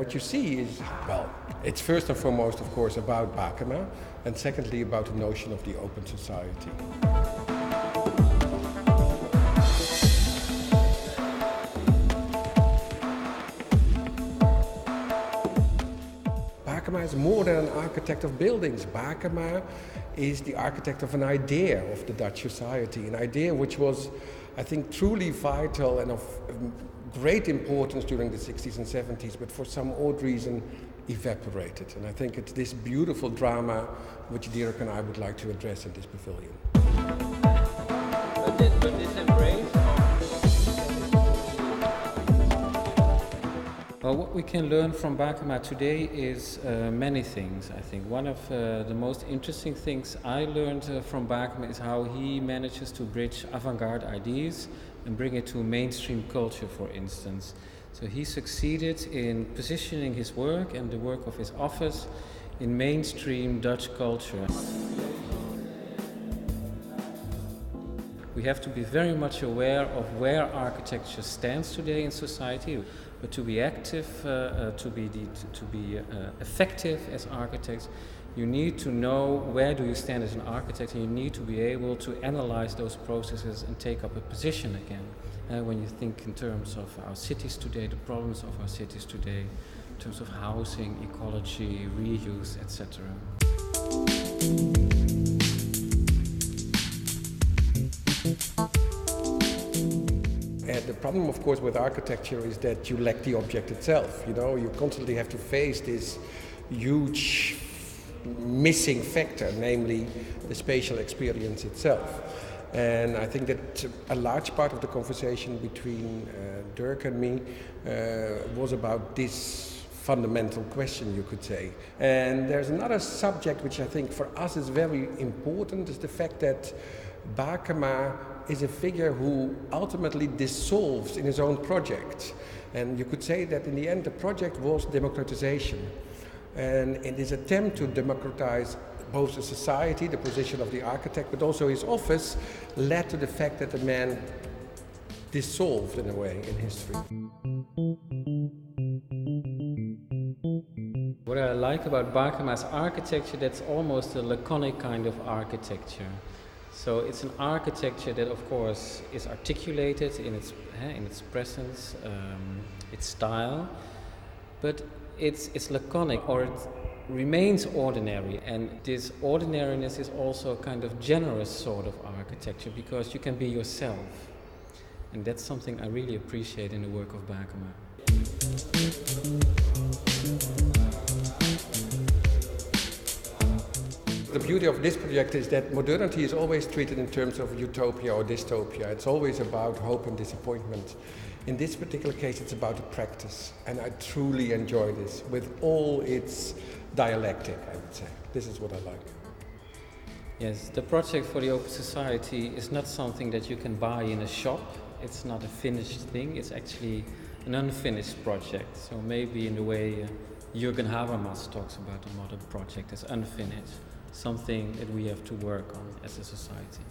what you see is, well, it's first and foremost, of course, about Bakemas, and secondly about the notion of the open society. Bakemas is more than an architect of buildings. Bakemas is the architect of an idea of the Dutch society, an idea which was, I think, truly vital and of great importance during the 60s and 70s, but for some odd reason evaporated. And I think it's this beautiful drama which Dirk and I would like to address in this pavilion. But this embrace? Well, what we can learn from Bakemas today is many things, I think. One of the most interesting things I learned from Bakemas is how he manages to bridge avant-garde ideas and bring it to mainstream culture, for instance. So he succeeded in positioning his work and the work of his office in mainstream Dutch culture. We have to be very much aware of where architecture stands today in society, but to be active, to be effective as architects, you need to know where do you stand as an architect, and you need to be able to analyze those processes and take up a position again. When you think in terms of our cities today, the problems of our cities today, in terms of housing, ecology, reuse, etc. And the problem, of course, with architecture is that you lack the object itself. You know, you constantly have to face this huge missing factor, namely the spatial experience itself. And I think that a large part of the conversation between Dirk and me was about this fundamental question, you could say. And there's another subject which I think for us is very important, is the fact that Bakemas is a figure who ultimately dissolves in his own project. And you could say that in the end the project was democratization. And in this attempt to democratize both the society, the position of the architect, but also his office, led to the fact that the man dissolved in a way in history. What I like about Bakemas architecture, that's almost a laconic kind of architecture. So it's an architecture that, of course, is articulated in its presence, its style, but it's laconic, or it remains ordinary. And this ordinariness is also a kind of generous sort of architecture, because you can be yourself. And that's something I really appreciate in the work of Bakemas. The beauty of this project is that modernity is always treated in terms of utopia or dystopia. It's always about hope and disappointment. In this particular case, it's about a practice, and I truly enjoy this with all its dialectic, I would say. This is what I like. Yes, the project for the Open Society is not something that you can buy in a shop. It's not a finished thing, it's actually an unfinished project. So maybe in the way Jürgen Habermas talks about a modern project as unfinished, something that we have to work on as a society.